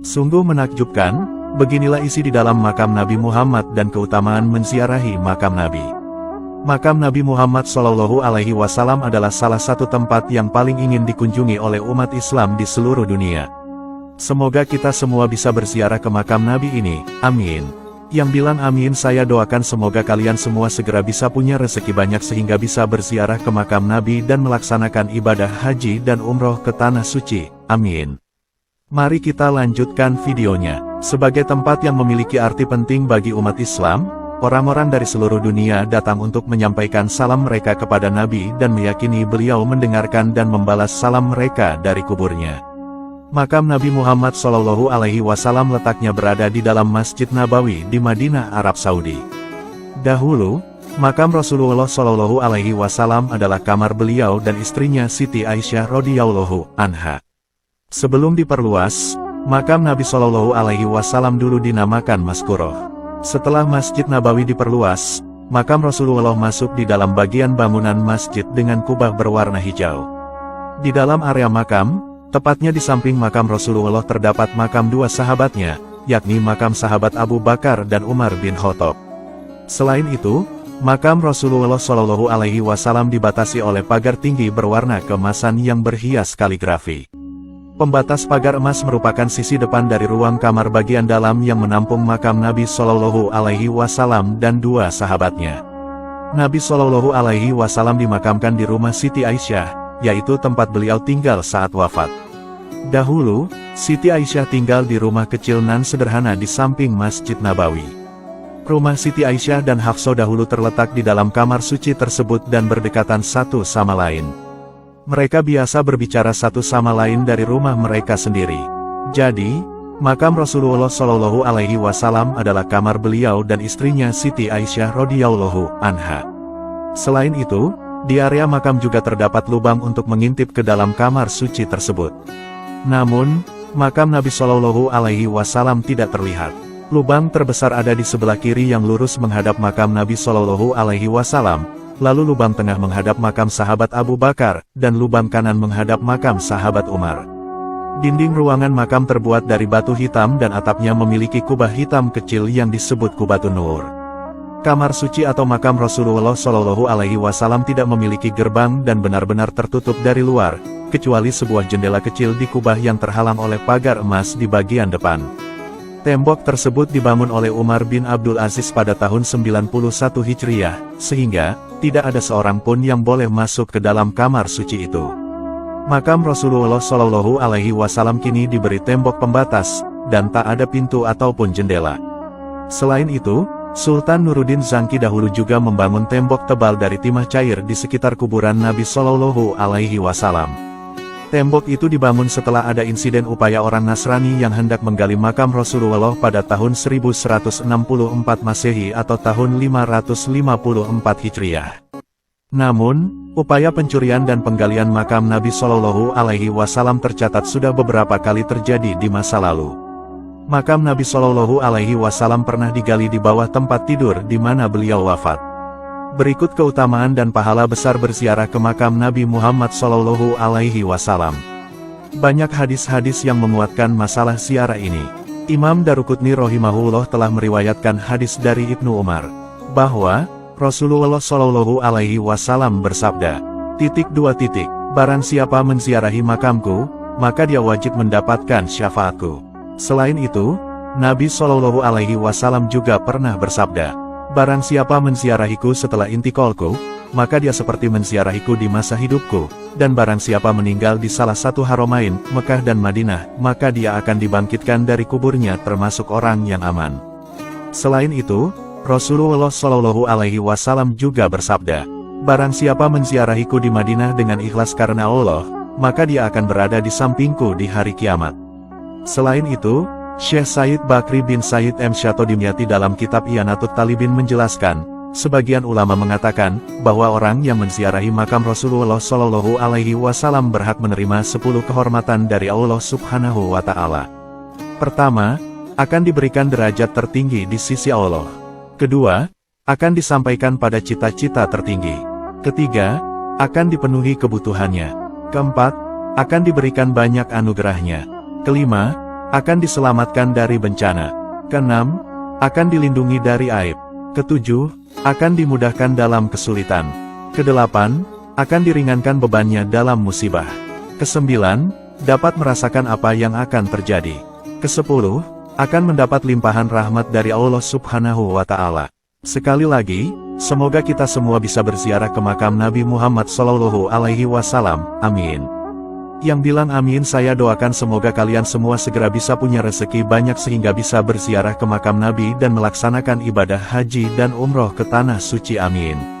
Sungguh menakjubkan, beginilah isi di dalam makam Nabi Muhammad dan keutamaan menziarahi makam Nabi. Makam Nabi Muhammad SAW adalah salah satu tempat yang paling ingin dikunjungi oleh umat Islam di seluruh dunia. Semoga kita semua bisa berziarah ke makam Nabi ini, amin. Yang bilang amin saya doakan semoga kalian semua segera bisa punya rezeki banyak sehingga bisa berziarah ke makam Nabi dan melaksanakan ibadah haji dan umroh ke Tanah Suci, amin. Mari kita lanjutkan videonya. Sebagai tempat yang memiliki arti penting bagi umat Islam, orang-orang dari seluruh dunia datang untuk menyampaikan salam mereka kepada Nabi dan meyakini beliau mendengarkan dan membalas salam mereka dari kuburnya. Makam Nabi Muhammad SAW letaknya berada di dalam Masjid Nabawi di Madinah, Arab Saudi. Dahulu, makam Rasulullah SAW adalah kamar beliau dan istrinya Siti Aisyah radhiyallahu anha. Sebelum diperluas, makam Nabi SAW dulu dinamakan Maskuroh. Setelah Masjid Nabawi diperluas, makam Rasulullah masuk di dalam bagian bangunan masjid dengan kubah berwarna hijau. Di dalam area makam, tepatnya di samping makam Rasulullah terdapat makam dua sahabatnya, yakni makam sahabat Abu Bakar dan Umar bin Khattab. Selain itu, makam Rasulullah SAW dibatasi oleh pagar tinggi berwarna keemasan yang berhias kaligrafi. Pembatas pagar emas merupakan sisi depan dari ruang kamar bagian dalam yang menampung makam Nabi SAW dan dua sahabatnya. Nabi SAW dimakamkan di rumah Siti Aisyah, yaitu tempat beliau tinggal saat wafat. Dahulu, Siti Aisyah tinggal di rumah kecil nan sederhana di samping Masjid Nabawi. Rumah Siti Aisyah dan Hafsah dahulu terletak di dalam kamar suci tersebut dan berdekatan satu sama lain. Mereka biasa berbicara satu sama lain dari rumah mereka sendiri. Jadi, makam Rasulullah SAW adalah kamar beliau dan istrinya Siti Aisyah radhiyallahu anha. Selain itu, di area makam juga terdapat lubang untuk mengintip ke dalam kamar suci tersebut. Namun, makam Nabi SAW tidak terlihat. Lubang terbesar ada di sebelah kiri yang lurus menghadap makam Nabi SAW. Lalu lubang tengah menghadap makam sahabat Abu Bakar, dan lubang kanan menghadap makam sahabat Umar. Dinding ruangan makam terbuat dari batu hitam dan atapnya memiliki kubah hitam kecil yang disebut Qubatun Nur. Kamar suci atau makam Rasulullah SAW tidak memiliki gerbang dan benar-benar tertutup dari luar, kecuali sebuah jendela kecil di kubah yang terhalang oleh pagar emas di bagian depan. Tembok tersebut dibangun oleh Umar bin Abdul Aziz pada tahun 91 Hijriah, sehingga tidak ada seorang pun yang boleh masuk ke dalam kamar suci itu. Makam Rasulullah SAW kini diberi tembok pembatas, dan tak ada pintu ataupun jendela. Selain itu, Sultan Nuruddin Zangki dahulu juga membangun tembok tebal dari timah cair di sekitar kuburan Nabi SAW. Tembok itu dibangun setelah ada insiden upaya orang Nasrani yang hendak menggali makam Rasulullah pada tahun 1164 Masehi atau tahun 554 Hijriah. Namun, upaya pencurian dan penggalian makam Nabi SAW tercatat sudah beberapa kali terjadi di masa lalu. Makam Nabi SAW pernah digali di bawah tempat tidur di mana beliau wafat. Berikut keutamaan dan pahala besar berziarah ke makam Nabi Muhammad SAW. Banyak hadis-hadis yang menguatkan masalah ziarah ini. Imam Daruqutni rahimahullah telah meriwayatkan hadis dari Ibnu Umar, bahwa Rasulullah SAW bersabda, "Barang siapa menziarahi makamku, maka dia wajib mendapatkan syafaatku." Selain itu, Nabi SAW juga pernah bersabda, "Barang siapa menziarahiku setelah intiqalku, maka dia seperti menziarahiku di masa hidupku, dan barang siapa meninggal di salah satu haramain, Mekah dan Madinah, maka dia akan dibangkitkan dari kuburnya termasuk orang yang aman." Selain itu, Rasulullah SAW juga bersabda, "Barang siapa menziarahiku di Madinah dengan ikhlas karena Allah, maka dia akan berada di sampingku di hari kiamat." Selain itu, Syekh Said Bakri bin Said M. Syatodimyati dalam kitab Iyanatut Talibin menjelaskan, sebagian ulama mengatakan, bahwa orang yang menziarahi makam Rasulullah SAW berhak menerima 10 kehormatan dari Allah Subhanahu wa Ta'ala. Pertama, akan diberikan derajat tertinggi di sisi Allah. Kedua, akan disampaikan pada cita-cita tertinggi. Ketiga, akan dipenuhi kebutuhannya. Keempat, akan diberikan banyak anugerahnya. Kelima, akan diselamatkan dari bencana. Keenam, akan dilindungi dari aib. Ketujuh, akan dimudahkan dalam kesulitan. Kedelapan, akan diringankan bebannya dalam musibah. Kesembilan, dapat merasakan apa yang akan terjadi. Kesepuluh, akan mendapat limpahan rahmat dari Allah Subhanahu wa Ta'ala. Sekali lagi, semoga kita semua bisa berziarah ke makam Nabi Muhammad Shallallahu Alaihi Wasallam. Amin. Yang bilang amin saya doakan semoga kalian semua segera bisa punya rezeki banyak sehingga bisa berziarah ke makam Nabi dan melaksanakan ibadah haji dan umroh ke tanah suci. Amin.